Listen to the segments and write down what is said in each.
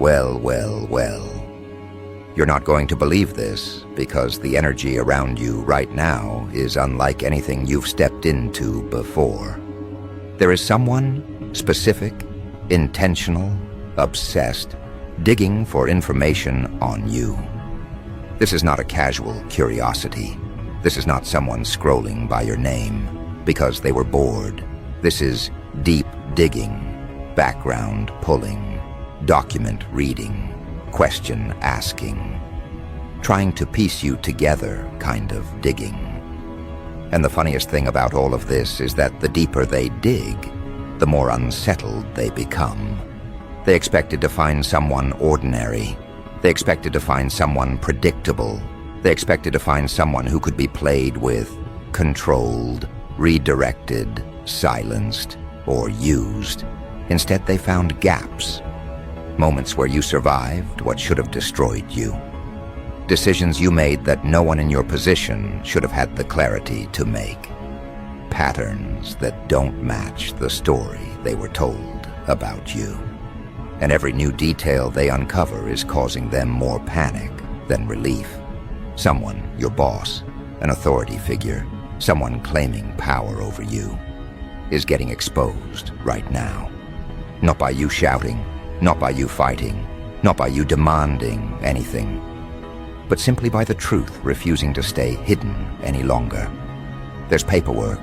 Well, well, well. You're not going to believe this because the energy around you right now is unlike anything you've stepped into before. There is someone specific, intentional, obsessed, digging for information on you. This is not a casual curiosity. This is not someone scrolling by your name because they were bored. This is deep digging, background pulling, document reading, question asking, trying to piece you together kind of digging. And the funniest thing about all of this is that the deeper they dig, the more unsettled they become. They expected to find someone ordinary. They expected to find someone predictable. They expected to find someone who could be played with, controlled, redirected, silenced, or used. Instead, they found gaps. Moments where you survived what should have destroyed you. Decisions you made that no one in your position should have had the clarity to make. Patterns that don't match the story they were told about you. And every new detail they uncover is causing them more panic than relief. Someone, your boss, an authority figure, someone claiming power over you, is getting exposed right now. Not by you shouting, not by you fighting, not by you demanding anything, but simply by the truth refusing to stay hidden any longer. There's paperwork,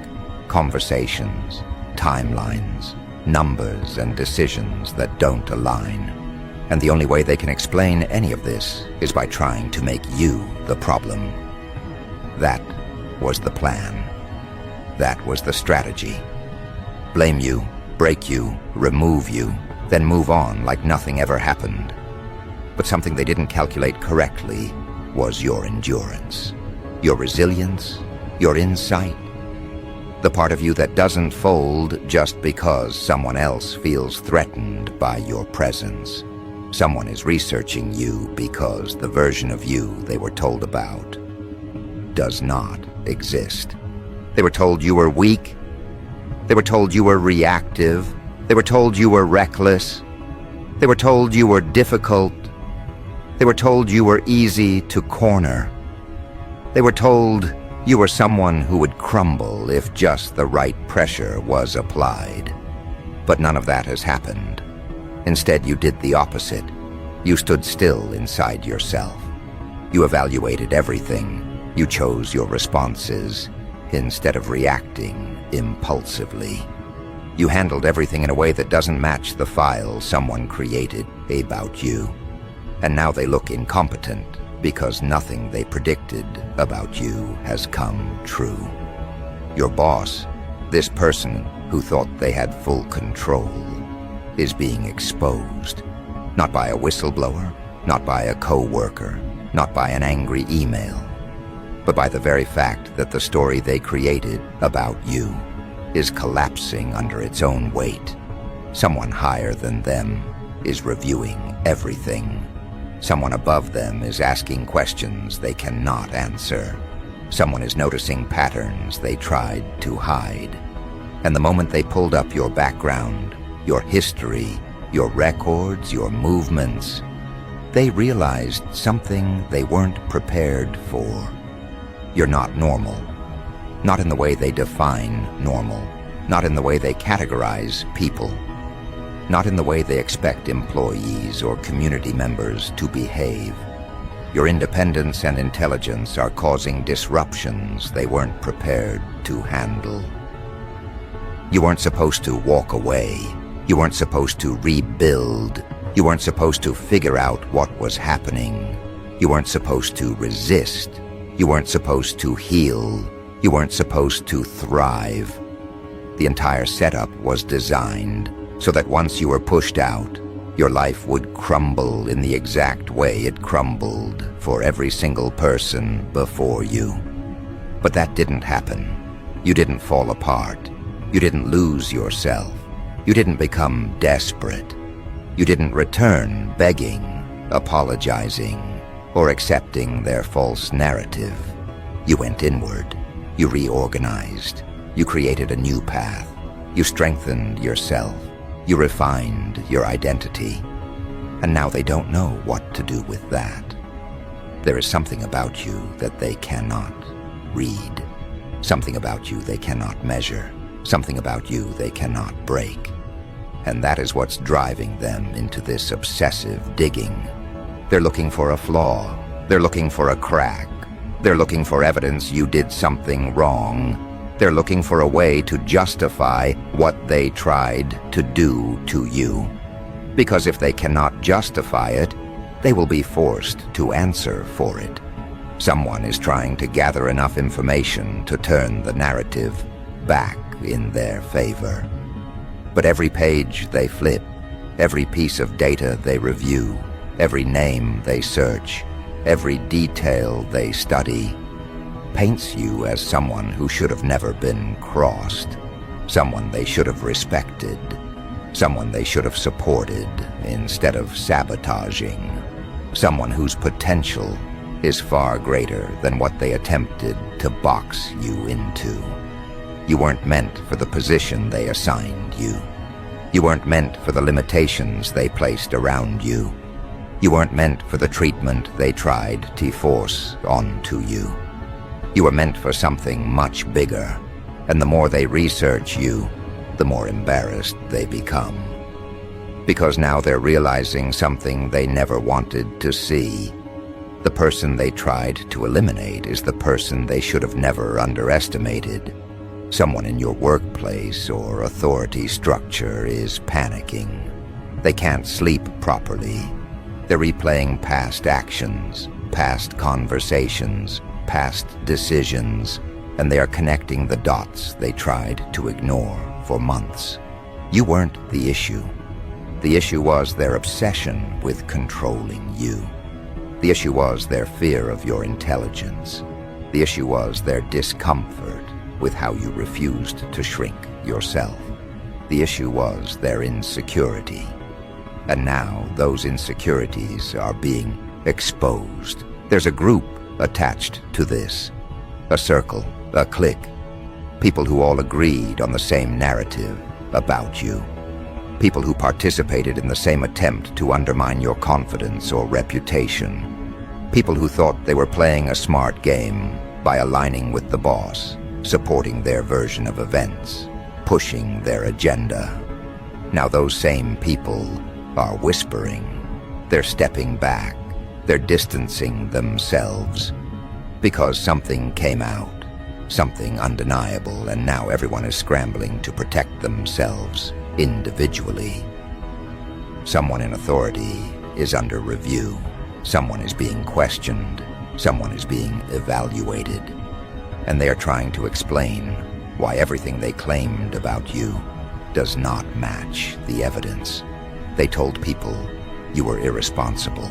conversations, timelines, numbers and decisions that don't align. And the only way they can explain any of this is by trying to make you the problem. That was the plan. That was the strategy. Blame you, break you, remove you, then move on like nothing ever happened. But something they didn't calculate correctly was your endurance, your resilience, your insight. The part of you that doesn't fold just because someone else feels threatened by your presence. Someone is researching you because the version of you they were told about does not exist. They were told you were weak. They were told you were reactive. They were told you were reckless. They were told you were difficult. They were told you were easy to corner. They were told you were someone who would crumble if just the right pressure was applied. But none of that has happened. Instead, you did the opposite. You stood still inside yourself. You evaluated everything. You chose your responses instead of reacting impulsively. You handled everything in a way that doesn't match the file someone created about you. And now they look incompetent because nothing they predicted about you has come true. Your boss, this person who thought they had full control, is being exposed. Not by a whistleblower, not by a co-worker, not by an angry email, but by the very fact that the story they created about you is collapsing under its own weight. Someone higher than them is reviewing everything. Someone above them is asking questions they cannot answer. Someone is noticing patterns they tried to hide. And the moment they pulled up your background, your history, your records, your movements, they realized something they weren't prepared for. You're not normal. Not in the way they define normal. Not in the way they categorize people. Not in the way they expect employees or community members to behave. Your independence and intelligence are causing disruptions they weren't prepared to handle. You weren't supposed to walk away. You weren't supposed to rebuild. You weren't supposed to figure out what was happening. You weren't supposed to resist. You weren't supposed to heal. You weren't supposed to thrive. The entire setup was designed so that once you were pushed out, your life would crumble in the exact way it crumbled for every single person before you. But that didn't happen. You didn't fall apart. You didn't lose yourself. You didn't become desperate. You didn't return begging, apologizing, or accepting their false narrative. You went inward. You reorganized. You created a new path. You strengthened yourself. You refined your identity. and now they don't know what to do with that. There is something about you that they cannot read, something about you they cannot measure, something about you they cannot break. And that is what's driving them into this obsessive digging. They're looking for a flaw. They're looking for a crack. They're looking for evidence you did something wrong. They're looking for a way to justify what they tried to do to you. Because if they cannot justify it, they will be forced to answer for it. Someone is trying to gather enough information to turn the narrative back in their favor. But every page they flip, every piece of data they review, every name they search, every detail they study, paints you as someone who should have never been crossed, someone they should have respected, someone they should have supported instead of sabotaging, someone whose potential is far greater than what they attempted to box you into. You weren't meant for the position they assigned you. You weren't meant for the limitations they placed around you. You weren't meant for the treatment they tried to force onto you. You were meant for something much bigger, and the more they research you, the more embarrassed they become. Because now they're realizing something they never wanted to see. The person they tried to eliminate is the person they should have never underestimated. Someone in your workplace or authority structure is panicking. They can't sleep properly. They're replaying past actions, past conversations, past decisions, and they are connecting the dots they tried to ignore for months. You weren't the issue. The issue was their obsession with controlling you. The issue was their fear of your intelligence. The issue was their discomfort with how you refused to shrink yourself. The issue was their insecurity. And now those insecurities are being exposed. There's a group attached to this. A circle, a clique. People who all agreed on the same narrative about you. People who participated in the same attempt to undermine your confidence or reputation. People who thought they were playing a smart game by aligning with the boss, supporting their version of events, pushing their agenda. Now those same people are whispering. They're stepping back. They're distancing themselves. Because something came out, something undeniable, and now everyone is scrambling to protect themselves individually. Someone in authority is under review. Someone is being questioned. Someone is being evaluated. And they are trying to explain why everything they claimed about you does not match the evidence. They told people you were irresponsible.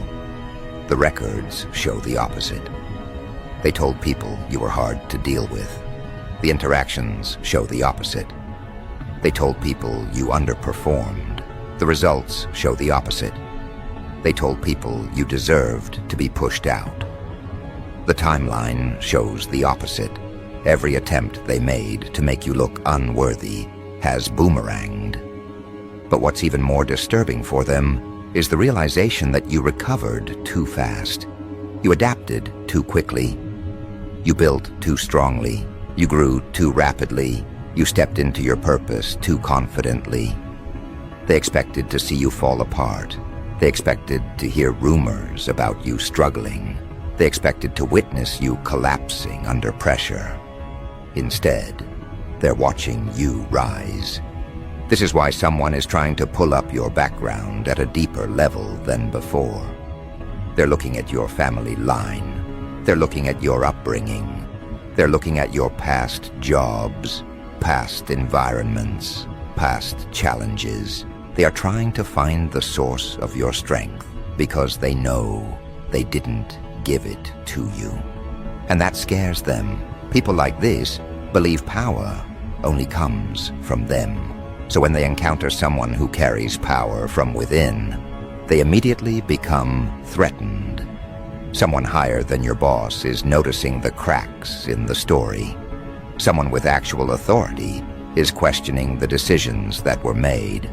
The records show the opposite. They told people you were hard to deal with. The interactions show the opposite. They told people you underperformed. The results show the opposite. They told people you deserved to be pushed out. The timeline shows the opposite. Every attempt they made to make you look unworthy has boomeranged. But what's even more disturbing for them is the realization that you recovered too fast. You adapted too quickly. You built too strongly. You grew too rapidly. You stepped into your purpose too confidently. They expected to see you fall apart. They expected to hear rumors about you struggling. They expected to witness you collapsing under pressure. Instead, they're watching you rise. This is why someone is trying to pull up your background at a deeper level than before. They're looking at your family line. They're looking at your upbringing. They're looking at your past jobs, past environments, past challenges. They are trying to find the source of your strength because they know they didn't give it to you. And that scares them. People like this believe power only comes from them. So when they encounter someone who carries power from within, they immediately become threatened. Someone higher than your boss is noticing the cracks in the story. Someone with actual authority is questioning the decisions that were made.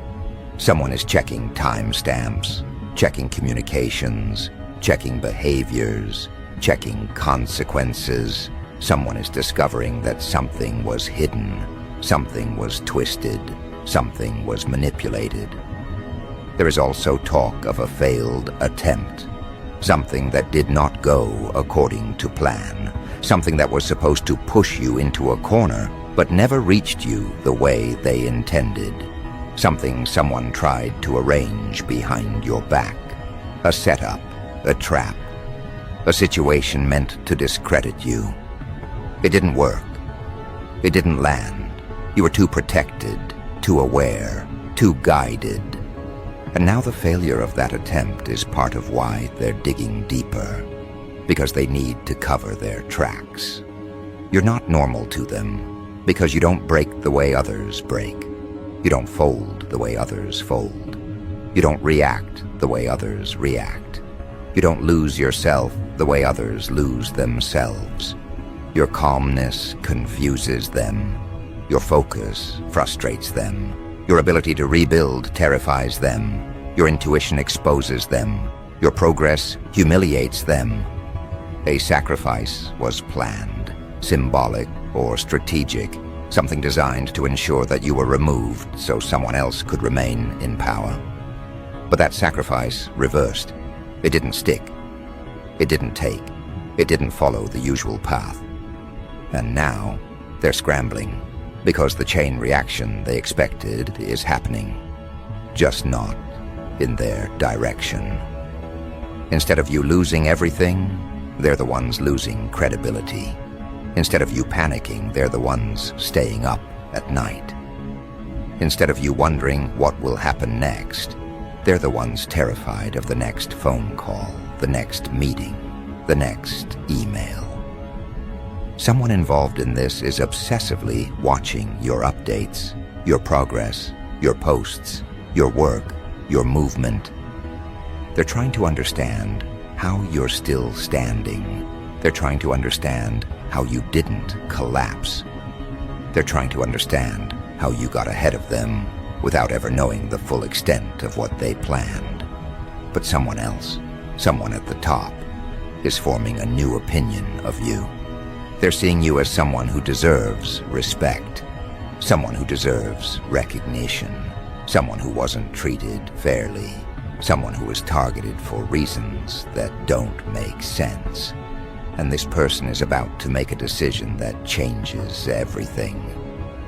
Someone is checking timestamps. checking communications, checking behaviors, checking consequences. Someone is discovering that something was hidden, something was twisted, something was manipulated. There is also talk of a failed attempt, something that did not go according to plan, something that was supposed to push you into a corner but never reached you the way they intended, something someone tried to arrange behind your back, a setup, a trap, a situation meant to discredit you. It didn't work. It didn't land. You were too protected, too aware, too guided. And now the failure of that attempt is part of why they're digging deeper, because they need to cover their tracks. You're not normal to them, because you don't break the way others break. You don't fold the way others fold. You don't react the way others react. You don't lose yourself the way others lose themselves. Your calmness confuses them. Your focus frustrates them. Your ability to rebuild terrifies them. Your intuition exposes them. Your progress humiliates them. A sacrifice was planned, symbolic or strategic, something designed to ensure that you were removed so someone else could remain in power. But that sacrifice reversed. It didn't stick. It didn't take. It didn't follow the usual path. And now they're scrambling, because the chain reaction they expected is happening, just not in their direction. Instead of you losing everything, they're the ones losing credibility. Instead of you panicking, they're the ones staying up at night. Instead of you wondering what will happen next, they're the ones terrified of the next phone call, the next meeting, the next email. Someone involved in this is obsessively watching your updates, your progress, your posts, your work, your movement. They're trying to understand how you're still standing. They're trying to understand how you didn't collapse. They're trying to understand how you got ahead of them without ever knowing the full extent of what they planned. But someone else, someone at the top, is forming a new opinion of you. They're seeing you as someone who deserves respect, someone who deserves recognition, someone who wasn't treated fairly, someone who was targeted for reasons that don't make sense. And this person is about to make a decision that changes everything.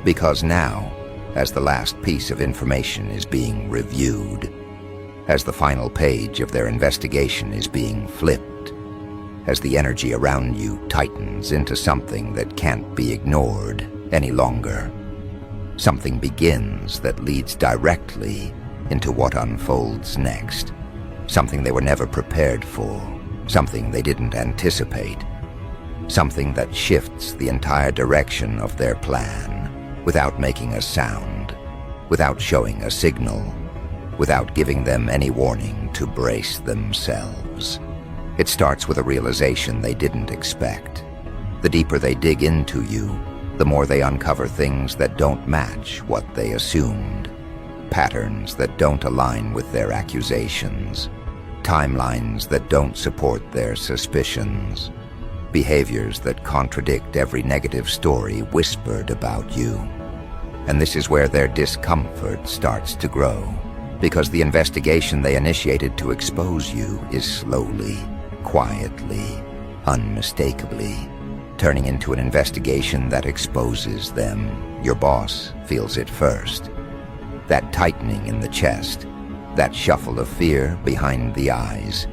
Because now, as the last piece of information is being reviewed, as the final page of their investigation is being flipped, as the energy around you tightens into something that can't be ignored any longer, something begins that leads directly into what unfolds next, something they were never prepared for, something they didn't anticipate, something that shifts the entire direction of their plan without making a sound, without showing a signal, without giving them any warning to brace themselves. It starts with a realization they didn't expect. The deeper they dig into you, the more they uncover things that don't match what they assumed, patterns that don't align with their accusations, timelines that don't support their suspicions, behaviors that contradict every negative story whispered about you. And this is where their discomfort starts to grow, because the investigation they initiated to expose you is slowly, quietly, unmistakably, turning into an investigation that exposes them. Your boss feels it first. That tightening in the chest, that shuffle of fear behind the eyes,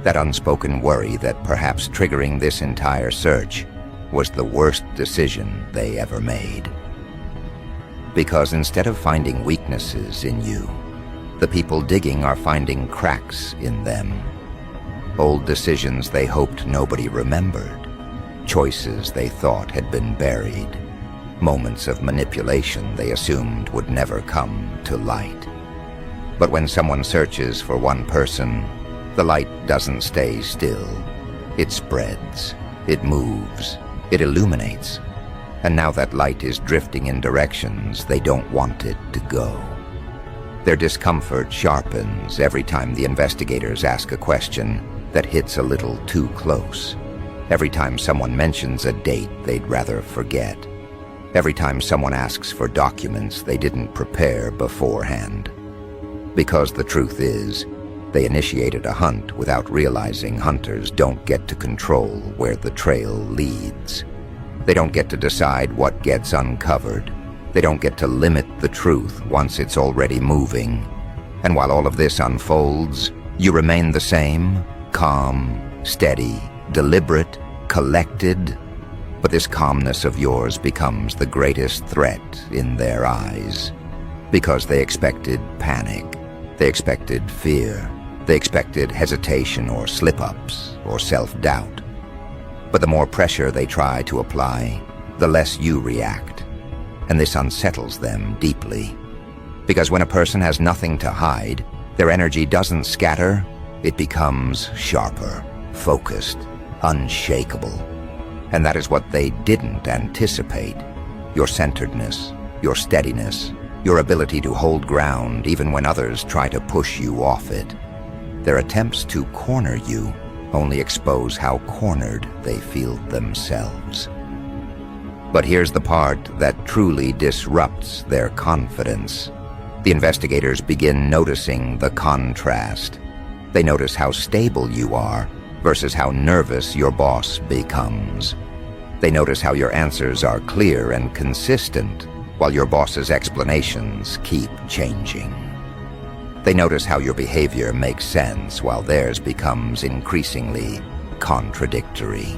that unspoken worry that perhaps triggering this entire search was the worst decision they ever made. Because instead of finding weaknesses in you, the people digging are finding cracks in them. Old decisions they hoped nobody remembered, choices they thought had been buried, moments of manipulation they assumed would never come to light. But when someone searches for one person, the light doesn't stay still. It spreads, it moves, it illuminates, and now that light is drifting in directions they don't want it to go. Their discomfort sharpens every time the investigators ask a question that hits a little too close. Every time someone mentions a date they'd rather forget. Every time someone asks for documents they didn't prepare beforehand. Because the truth is, they initiated a hunt without realizing hunters don't get to control where the trail leads. They don't get to decide what gets uncovered. They don't get to limit the truth once it's already moving. And while all of this unfolds, you remain the same, calm, steady, deliberate, collected. But this calmness of yours becomes the greatest threat in their eyes. Because they expected panic. They expected fear. They expected hesitation or slip-ups or self-doubt. But the more pressure they try to apply, the less you react. And this unsettles them deeply. Because when a person has nothing to hide, their energy doesn't scatter, it becomes sharper, focused, unshakable. And that is what they didn't anticipate. Your centeredness, your steadiness, your ability to hold ground even when others try to push you off it. Their attempts to corner you only expose how cornered they feel themselves. But here's the part that truly disrupts their confidence. The investigators begin noticing the contrast. They notice how stable you are versus how nervous your boss becomes. They notice how your answers are clear and consistent, while your boss's explanations keep changing. They notice how your behavior makes sense while theirs becomes increasingly contradictory.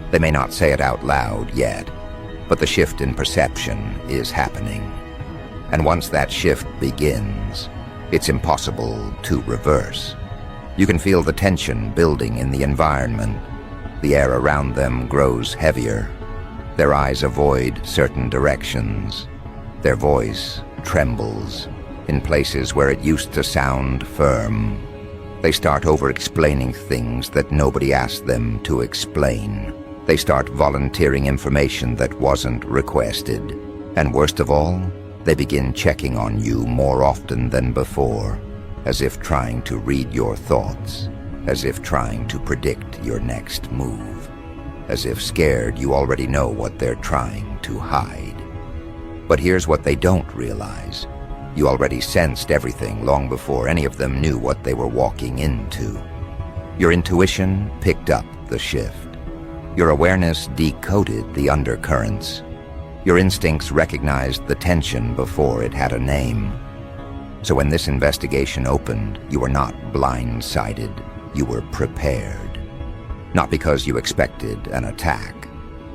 They may not say it out loud yet, but the shift in perception is happening. And once that shift begins, it's impossible to reverse. You can feel the tension building in the environment. The air around them grows heavier. Their eyes avoid certain directions. Their voice trembles in places where it used to sound firm. They start over-explaining things that nobody asked them to explain. They start volunteering information that wasn't requested. And worst of all, they begin checking on you more often than before, as if trying to read your thoughts, as if trying to predict your next move, as if scared you already know what they're trying to hide. But here's what they don't realize. You already sensed everything long before any of them knew what they were walking into. Your intuition picked up the shift. Your awareness decoded the undercurrents. Your instincts recognized the tension before it had a name. So when this investigation opened, you were not blindsided, you were prepared. Not because you expected an attack,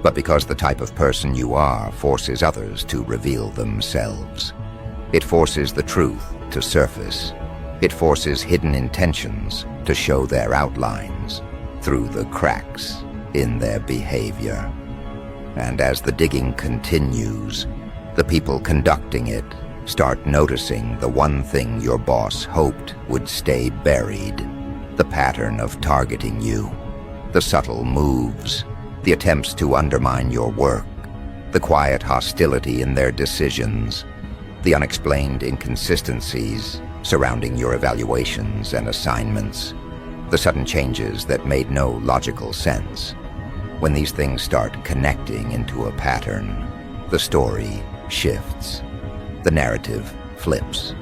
but because the type of person you are forces others to reveal themselves. It forces the truth to surface. It forces hidden intentions to show their outlines through the cracks in their behavior. And as the digging continues, the people conducting it start noticing the one thing your boss hoped would stay buried, the pattern of targeting you, the subtle moves, the attempts to undermine your work, the quiet hostility in their decisions, the unexplained inconsistencies surrounding your evaluations and assignments, the sudden changes that made no logical sense. When these things start connecting into a pattern, the story shifts. The narrative flips.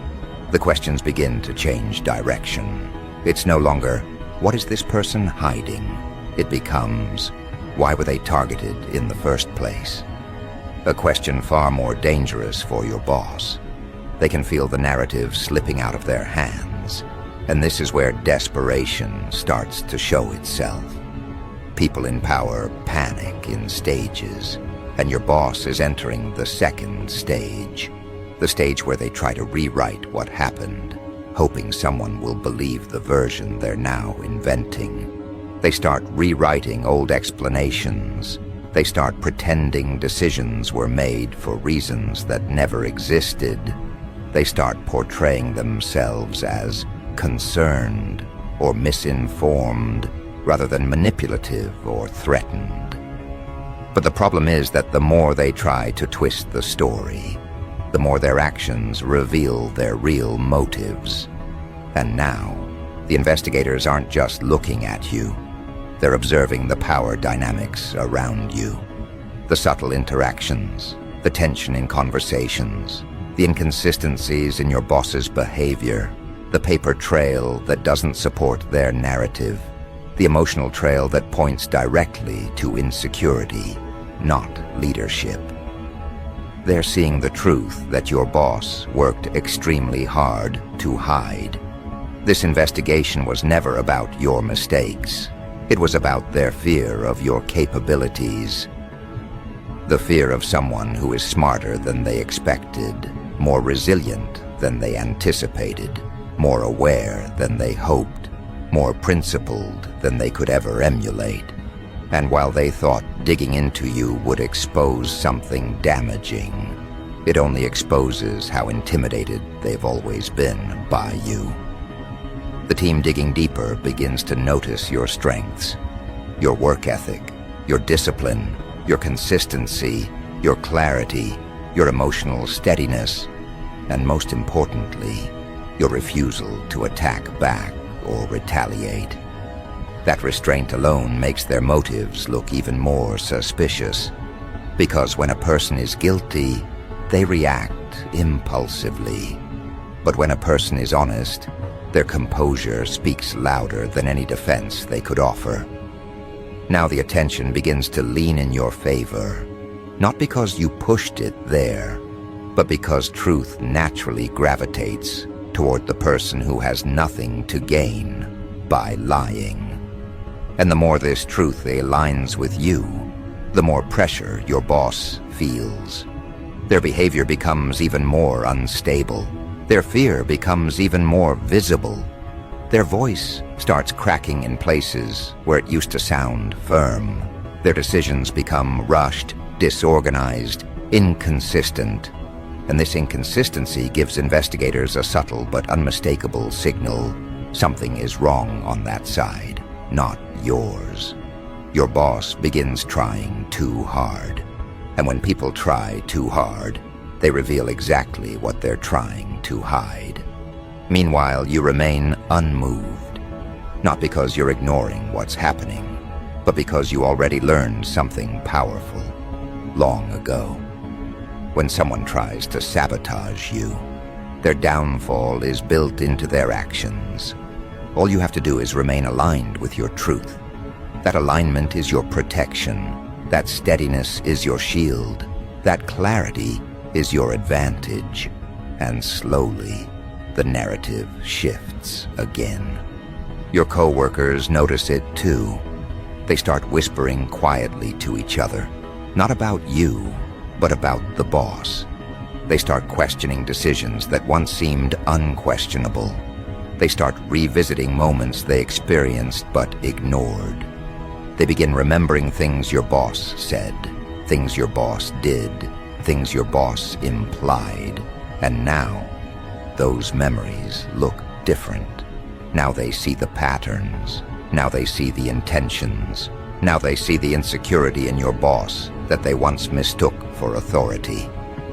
The questions begin to change direction. It's no longer, what is this person hiding? It becomes, why were they targeted in the first place? A question far more dangerous for your boss. They can feel the narrative slipping out of their hands, and this is where desperation starts to show itself. People in power panic in stages, and your boss is entering the second stage, the stage where they try to rewrite what happened, hoping someone will believe the version they're now inventing. They start rewriting old explanations. They start pretending decisions were made for reasons that never existed. They start portraying themselves as concerned or misinformed rather than manipulative or threatened. But the problem is that the more they try to twist the story, the more their actions reveal their real motives. And now, the investigators aren't just looking at you. They're observing the power dynamics around you. The subtle interactions, the tension in conversations, the inconsistencies in your boss's behavior, the paper trail that doesn't support their narrative, the emotional trail that points directly to insecurity, not leadership. They're seeing the truth that your boss worked extremely hard to hide. This investigation was never about your mistakes. It was about their fear of your capabilities. The fear of someone who is smarter than they expected, more resilient than they anticipated, more aware than they hoped, more principled than they could ever emulate. And while they thought digging into you would expose something damaging, it only exposes how intimidated they've always been by you. The team digging deeper begins to notice your strengths, your work ethic, your discipline, your consistency, your clarity, your emotional steadiness, and most importantly, your refusal to attack back or retaliate. That restraint alone makes their motives look even more suspicious, because when a person is guilty, they react impulsively. But when a person is honest, their composure speaks louder than any defense they could offer. Now the attention begins to lean in your favor, not because you pushed it there, but because truth naturally gravitates toward the person who has nothing to gain by lying. And the more this truth aligns with you, the more pressure your boss feels. Their behavior becomes even more unstable. Their fear becomes even more visible. Their voice starts cracking in places where it used to sound firm. Their decisions become rushed, disorganized, inconsistent. And this inconsistency gives investigators a subtle but unmistakable signal. Something is wrong on that side, not yours. Your boss begins trying too hard. And when people try too hard, they reveal exactly what they're trying to hide. Meanwhile, you remain unmoved, not because you're ignoring what's happening, but because you already learned something powerful long ago. When someone tries to sabotage you, their downfall is built into their actions. All you have to do is remain aligned with your truth. That alignment is your protection. That steadiness is your shield. That clarity is your advantage. And slowly, the narrative shifts again. Your co-workers notice it too. They start whispering quietly to each other, not about you, but about the boss. They start questioning decisions that once seemed unquestionable. They start revisiting moments they experienced but ignored. They begin remembering things your boss said, things your boss did, things your boss implied. And now, those memories look different. Now they see the patterns. Now they see the intentions. Now they see the insecurity in your boss that they once mistook for authority.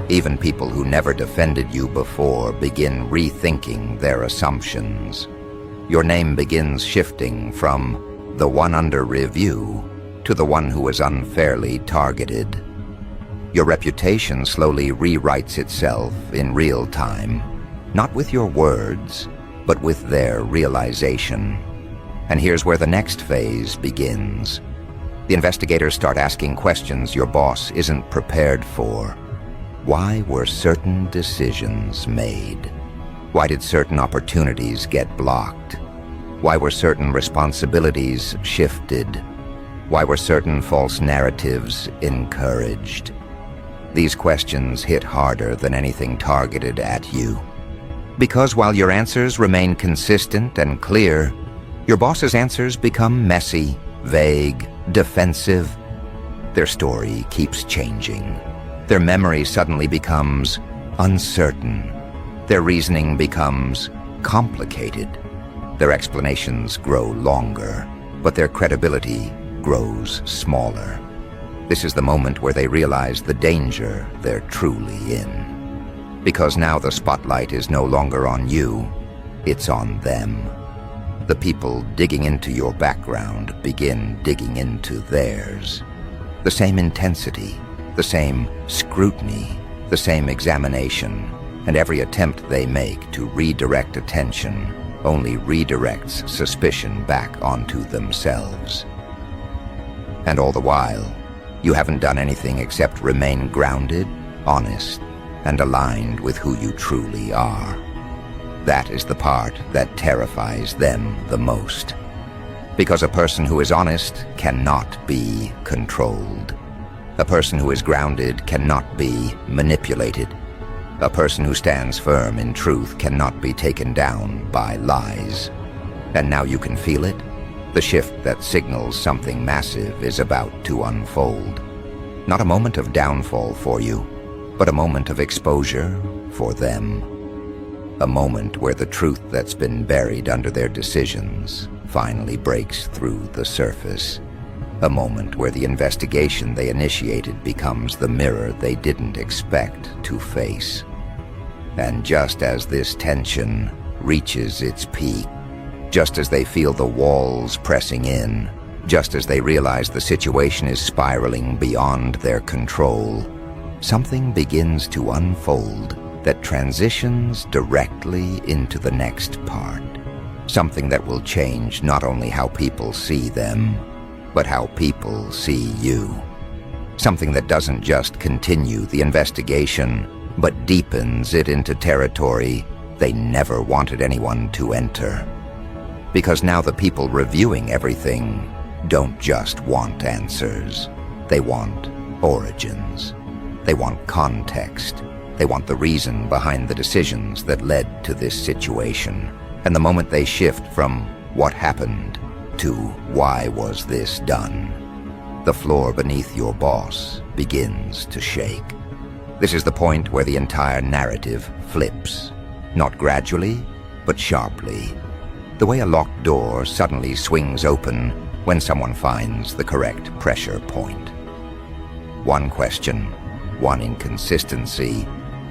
Even people who never defended you before begin rethinking their assumptions. Your name begins shifting from the one under review to the one who was unfairly targeted. Your reputation slowly rewrites itself in real time, not with your words, but with their realization. And here's where the next phase begins. The investigators start asking questions your boss isn't prepared for. Why were certain decisions made? Why did certain opportunities get blocked? Why were certain responsibilities shifted? Why were certain false narratives encouraged? These questions hit harder than anything targeted at you. Because while your answers remain consistent and clear, your boss's answers become messy, vague, defensive. Their story keeps changing. Their memory suddenly becomes uncertain. Their reasoning becomes complicated. Their explanations grow longer, but their credibility grows smaller. This is the moment where they realize the danger they're truly in. Because now the spotlight is no longer on you, it's on them. The people digging into your background begin digging into theirs. The same intensity, the same scrutiny, the same examination, and every attempt they make to redirect attention only redirects suspicion back onto themselves. And all the while, you haven't done anything except remain grounded, honest, and aligned with who you truly are. That is the part that terrifies them the most. Because a person who is honest cannot be controlled. A person who is grounded cannot be manipulated. A person who stands firm in truth cannot be taken down by lies. And now you can feel it, the shift that signals something massive is about to unfold. Not a moment of downfall for you, but a moment of exposure for them. A moment where the truth that's been buried under their decisions finally breaks through the surface. A moment where the investigation they initiated becomes the mirror they didn't expect to face. And just as this tension reaches its peak, just as they feel the walls pressing in, just as they realize the situation is spiraling beyond their control, something begins to unfold that transitions directly into the next part. Something that will change not only how people see them, but how people see you. Something that doesn't just continue the investigation, but deepens it into territory they never wanted anyone to enter. Because now the people reviewing everything don't just want answers. They want origins. They want context. They want the reason behind the decisions that led to this situation. And the moment they shift from what happened to why was this done, the floor beneath your boss begins to shake. This is the point where the entire narrative flips, not gradually, but sharply. The way a locked door suddenly swings open when someone finds the correct pressure point. One question, one inconsistency,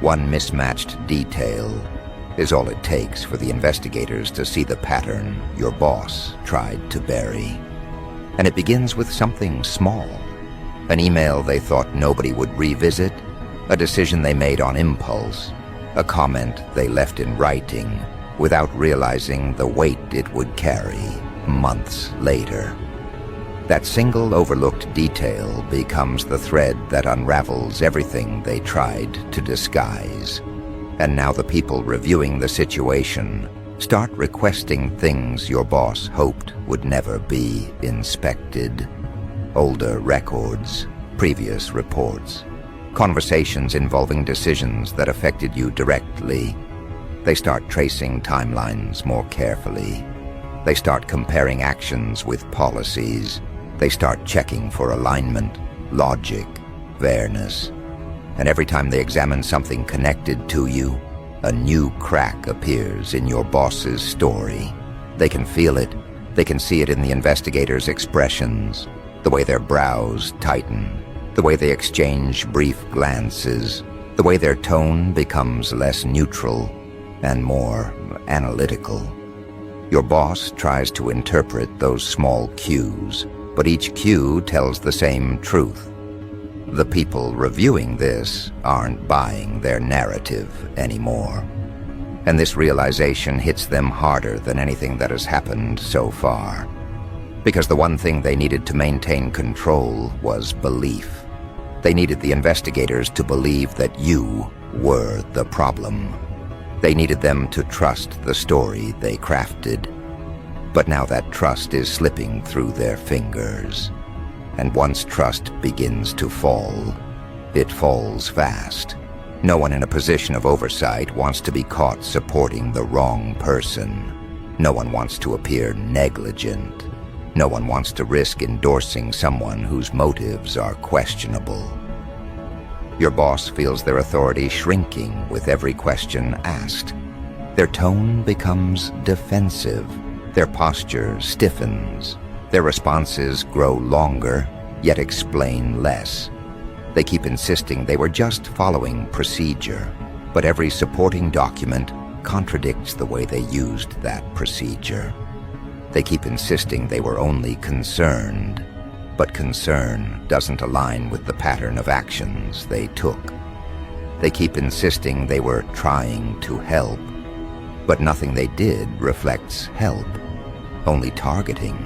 one mismatched detail is all it takes for the investigators to see the pattern your boss tried to bury. And it begins with something small. An email they thought nobody would revisit, a decision they made on impulse, a comment they left in writing without realizing the weight it would carry months later. That single overlooked detail becomes the thread that unravels everything they tried to disguise. And now the people reviewing the situation start requesting things your boss hoped would never be inspected. Older records, previous reports, conversations involving decisions that affected you directly. They start tracing timelines more carefully. They start comparing actions with policies. They start checking for alignment, logic, fairness. And every time they examine something connected to you, a new crack appears in your boss's story. They can feel it. They can see it in the investigators' expressions, the way their brows tighten, the way they exchange brief glances, the way their tone becomes less neutral and more analytical. Your boss tries to interpret those small cues, but each cue tells the same truth. The people reviewing this aren't buying their narrative anymore. And this realization hits them harder than anything that has happened so far. Because the one thing they needed to maintain control was belief. They needed the investigators to believe that you were the problem. They needed them to trust the story they crafted. But now that trust is slipping through their fingers. And once trust begins to fall, it falls fast. No one in a position of oversight wants to be caught supporting the wrong person. No one wants to appear negligent. No one wants to risk endorsing someone whose motives are questionable. Your boss feels their authority shrinking with every question asked. Their tone becomes defensive. Their posture stiffens. Their responses grow longer, yet explain less. They keep insisting they were just following procedure. but every supporting document contradicts the way they used that procedure. They keep insisting they were only concerned, but concern doesn't align with the pattern of actions they took. They keep insisting they were trying to help, but nothing they did reflects help, only targeting.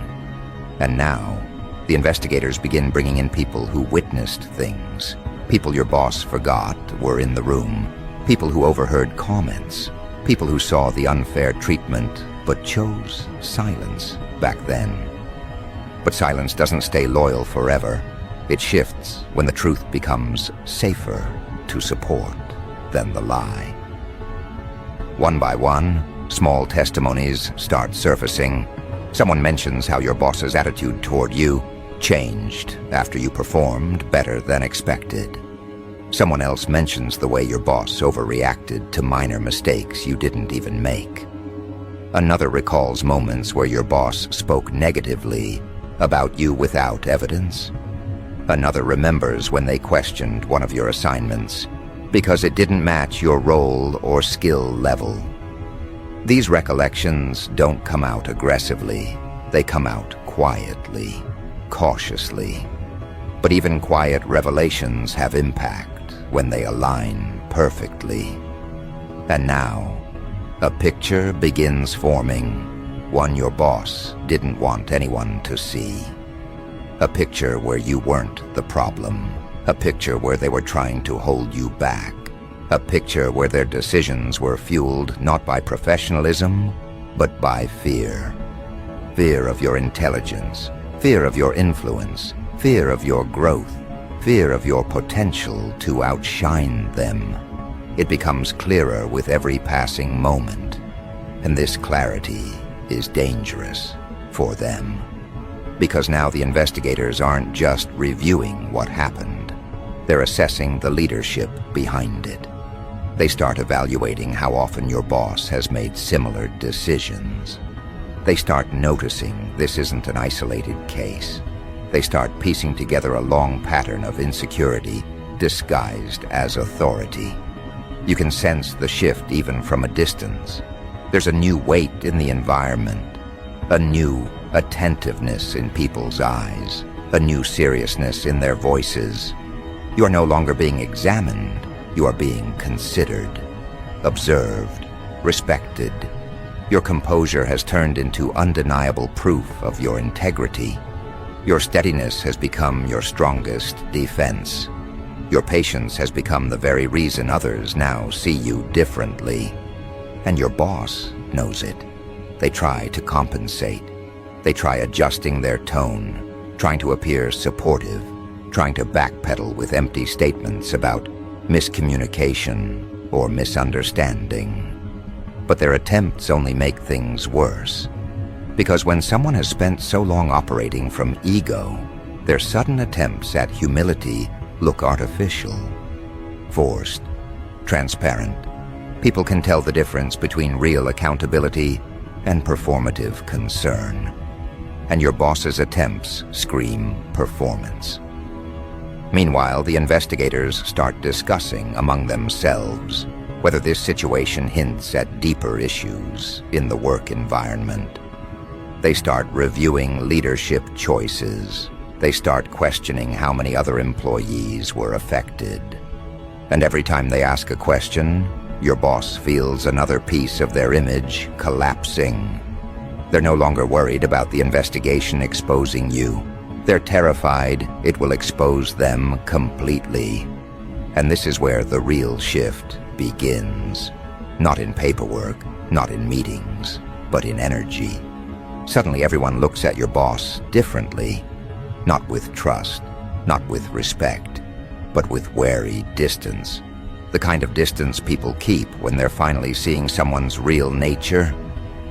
And now, the investigators begin bringing in people who witnessed things, people your boss forgot were in the room, people who overheard comments, people who saw the unfair treatment but chose silence back then. But silence doesn't stay loyal forever. It shifts when the truth becomes safer to support than the lie. One by one, small testimonies start surfacing. Someone mentions how your boss's attitude toward you changed after you performed better than expected. Someone else mentions the way your boss overreacted to minor mistakes you didn't even make. Another recalls moments where your boss spoke negatively about you without evidence. Another remembers when they questioned one of your assignments because it didn't match your role or skill level. These recollections don't come out aggressively. They come out quietly, cautiously. But even quiet revelations have impact when they align perfectly. And now, a picture begins forming, one your boss didn't want anyone to see. A picture where you weren't the problem. A picture where they were trying to hold you back. A picture where their decisions were fueled not by professionalism, but by fear. Fear of your intelligence, fear of your influence, fear of your growth, fear of your potential to outshine them. It becomes clearer with every passing moment, and this clarity is dangerous for them. Because now the investigators aren't just reviewing what happened, they're assessing the leadership behind it. They start evaluating how often your boss has made similar decisions. They start noticing this isn't an isolated case. They start piecing together a long pattern of insecurity disguised as authority. You can sense the shift even from a distance. There's a new weight in the environment, a new attentiveness in people's eyes, a new seriousness in their voices. You are no longer being examined, you are being considered, observed, respected. Your composure has turned into undeniable proof of your integrity. Your steadiness has become your strongest defense. Your patience has become the very reason others now see you differently. And your boss knows it. They try to compensate. They try adjusting their tone, trying to appear supportive, trying to backpedal with empty statements about miscommunication or misunderstanding. But their attempts only make things worse. Because when someone has spent so long operating from ego, their sudden attempts at humility look artificial, forced, transparent. People can tell the difference between real accountability and performative concern. And your boss's attempts scream performance. Meanwhile, the investigators start discussing among themselves whether this situation hints at deeper issues in the work environment. They start reviewing leadership choices. They start questioning how many other employees were affected. And every time they ask a question, your boss feels another piece of their image collapsing. They're no longer worried about the investigation exposing you. They're terrified it will expose them completely. And this is where the real shift begins. Not in paperwork, not in meetings, but in energy. Suddenly everyone looks at your boss differently, not with trust, not with respect, but with wary distance. The kind of distance people keep when they're finally seeing someone's real nature.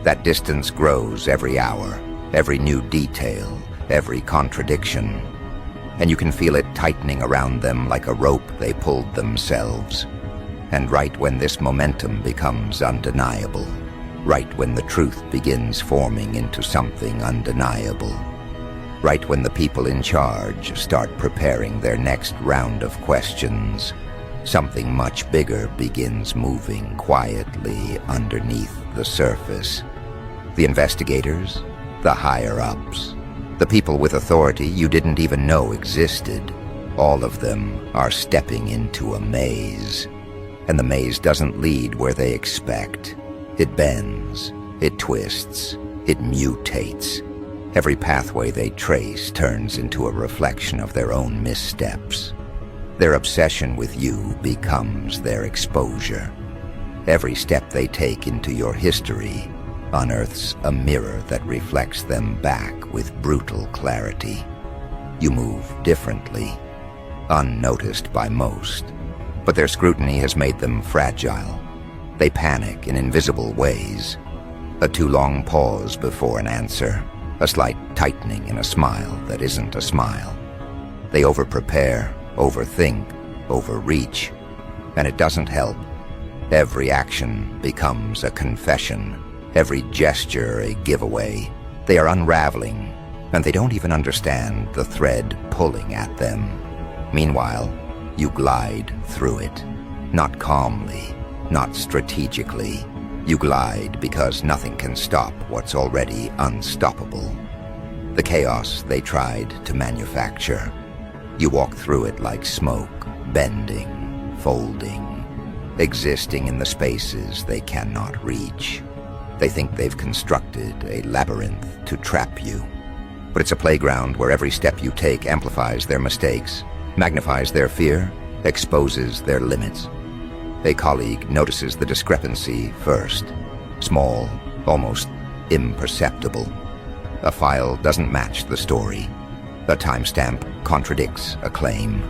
That distance grows every hour, every new detail, every contradiction. And you can feel it tightening around them like a rope they pulled themselves. And right when this momentum becomes undeniable, right when the truth begins forming into something undeniable, right when the people in charge start preparing their next round of questions, something much bigger begins moving quietly underneath the surface. The investigators, the higher-ups, the people with authority you didn't even know existed, all of them are stepping into a maze. And the maze doesn't lead where they expect. It bends, it twists, it mutates. Every pathway they trace turns into a reflection of their own missteps. Their obsession with you becomes their exposure. Every step they take into your history unearths a mirror that reflects them back with brutal clarity. You move differently, unnoticed by most, but their scrutiny has made them fragile. They panic in invisible ways. A too long pause before an answer, a slight tightening in a smile that isn't a smile. They overprepare, overthink, overreach, and it doesn't help. Every action becomes a confession, every gesture a giveaway. They are unraveling, and they don't even understand the thread pulling at them. Meanwhile, you glide through it, not calmly, not strategically. You glide because nothing can stop what's already unstoppable. The chaos they tried to manufacture. You walk through it like smoke, bending, folding, existing in the spaces they cannot reach. They think they've constructed a labyrinth to trap you. But it's a playground where every step you take amplifies their mistakes, magnifies their fear, exposes their limits. A colleague notices the discrepancy first. Small, almost imperceptible. A file doesn't match the story. A timestamp contradicts a claim.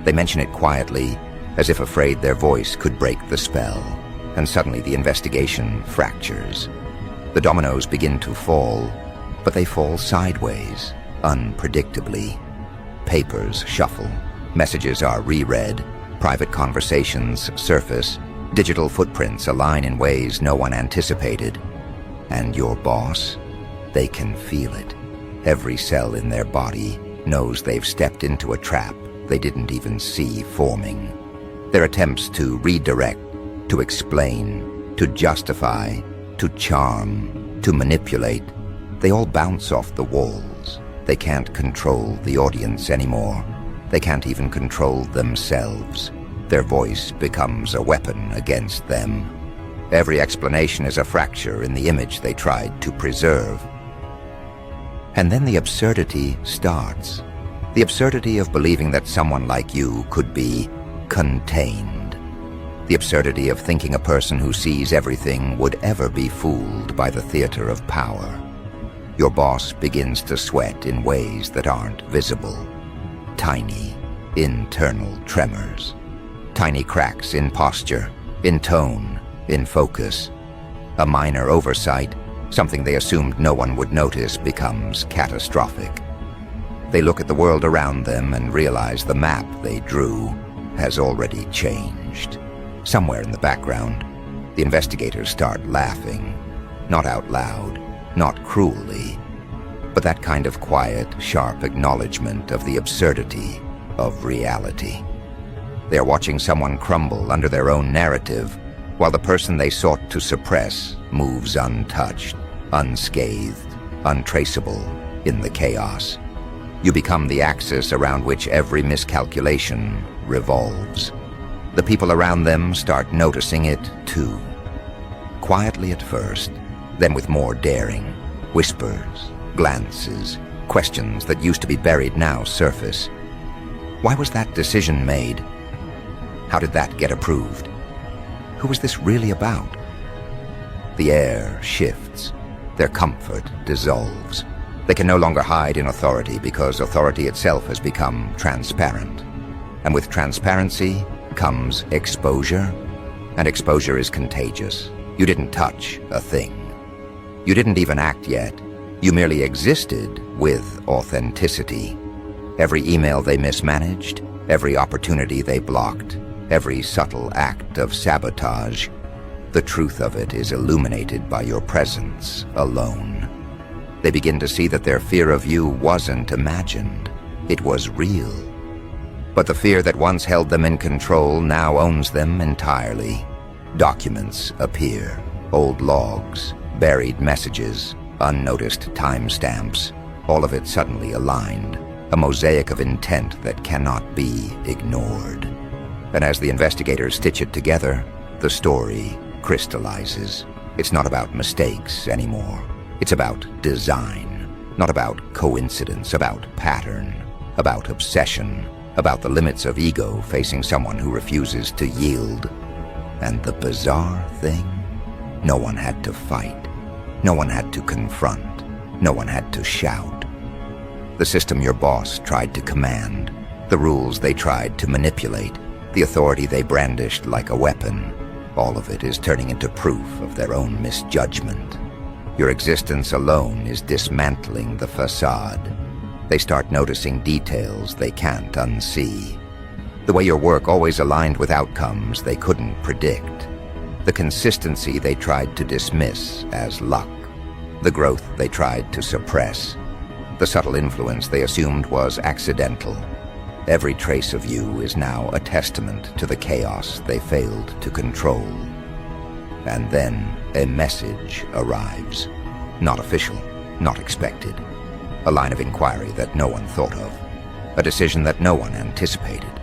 They mention it quietly, as if afraid their voice could break the spell, and suddenly the investigation fractures. The dominoes begin to fall, but they fall sideways, unpredictably. Papers shuffle, messages are reread, private conversations surface, digital footprints align in ways no one anticipated. And your boss? They can feel it. Every cell in their body knows they've stepped into a trap they didn't even see forming. Their attempts to redirect, to explain, to justify, to charm, to manipulate, they all bounce off the walls. They can't control the audience anymore. They can't even control themselves. Their voice becomes a weapon against them. Every explanation is a fracture in the image they tried to preserve. And then the absurdity starts. The absurdity of believing that someone like you could be contained. The absurdity of thinking a person who sees everything would ever be fooled by the theater of power. Your boss begins to sweat in ways that aren't visible. Tiny, internal tremors. Tiny cracks in posture, in tone, in focus. A minor oversight, something they assumed no one would notice, becomes catastrophic. They look at the world around them and realize the map they drew has already changed. Somewhere in the background, the investigators start laughing. Not out loud, not cruelly, but that kind of quiet, sharp acknowledgement of the absurdity of reality. They are watching someone crumble under their own narrative, while the person they sought to suppress moves untouched, unscathed, untraceable in the chaos. You become the axis around which every miscalculation revolves. The people around them start noticing it too. Quietly at first, then with more daring. Whispers, glances, questions that used to be buried now surface. Why was that decision made? How did that get approved? Who was this really about? The air shifts. Their comfort dissolves. They can no longer hide in authority because authority itself has become transparent. And with transparency comes exposure, and exposure is contagious. You didn't touch a thing. You didn't even act yet. You merely existed with authenticity. Every email they mismanaged, every opportunity they blocked, every subtle act of sabotage, the truth of it is illuminated by your presence alone. They begin to see that their fear of you wasn't imagined. It was real. But the fear that once held them in control now owns them entirely. Documents appear, old logs, buried messages, unnoticed timestamps, all of it suddenly aligned, a mosaic of intent that cannot be ignored. And as the investigators stitch it together, the story crystallizes. It's not about mistakes anymore. It's about design, not about coincidence, about pattern, about obsession, about the limits of ego facing someone who refuses to yield. And the bizarre thing? No one had to fight. No one had to confront. No one had to shout. The system your boss tried to command, the rules they tried to manipulate, the authority they brandished like a weapon, all of it is turning into proof of their own misjudgment. Your existence alone is dismantling the facade. They start noticing details they can't unsee. The way your work always aligned with outcomes they couldn't predict. The consistency they tried to dismiss as luck. The growth they tried to suppress. The subtle influence they assumed was accidental. Every trace of you is now a testament to the chaos they failed to control. And then a message arrives. Not official, not expected. A line of inquiry that no one thought of. A decision that no one anticipated.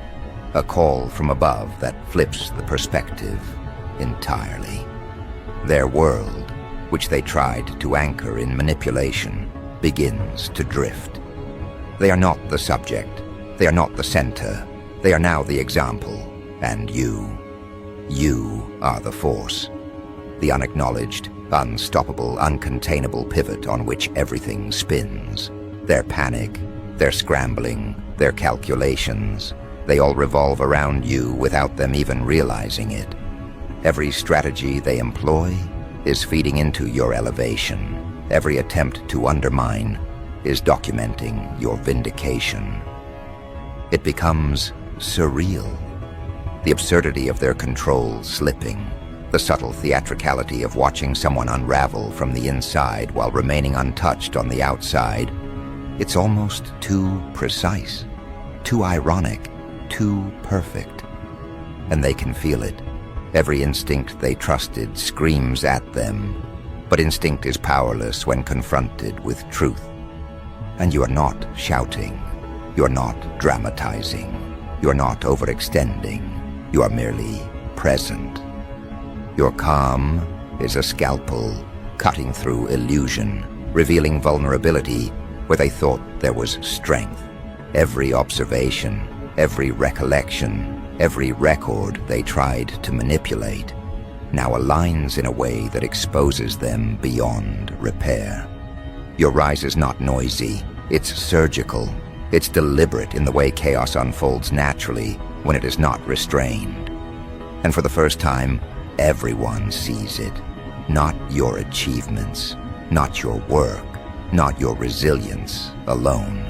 A call from above that flips the perspective entirely. Their world, which they tried to anchor in manipulation, begins to drift. They are not the subject. They are not the center. They are now the example. And you are the force. The unacknowledged, unstoppable, uncontainable pivot on which everything spins. Their panic, their scrambling, their calculations, they all revolve around you without them even realizing it. Every strategy they employ is feeding into your elevation. Every attempt to undermine is documenting your vindication. It becomes surreal. The absurdity of their control slipping. The subtle theatricality of watching someone unravel from the inside while remaining untouched on the outside. It's almost too precise, too ironic, too perfect. And they can feel it. Every instinct they trusted screams at them, but instinct is powerless when confronted with truth. And you are not shouting. You are not dramatizing. You are not overextending. You are merely present. Your calm is a scalpel cutting through illusion, revealing vulnerability where they thought there was strength. Every observation, every recollection, every record they tried to manipulate now aligns in a way that exposes them beyond repair. Your rise is not noisy, it's surgical. It's deliberate in the way chaos unfolds naturally when it is not restrained. And for the first time, everyone sees it. Not your achievements, not your work, not your resilience alone.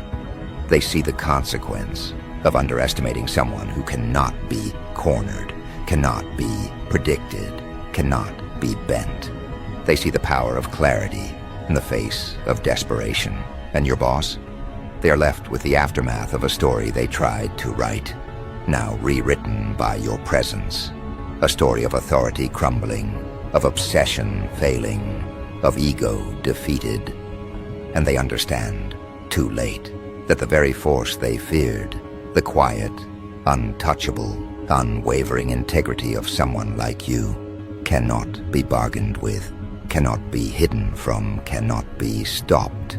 They see the consequence of underestimating someone who cannot be cornered, cannot be predicted, cannot be bent. They see the power of clarity in the face of desperation. And your boss? They are left with the aftermath of a story they tried to write, now rewritten by your presence. A story of authority crumbling, of obsession failing, of ego defeated. And they understand, too late, that the very force they feared, the quiet, untouchable, unwavering integrity of someone like you, cannot be bargained with, cannot be hidden from, cannot be stopped.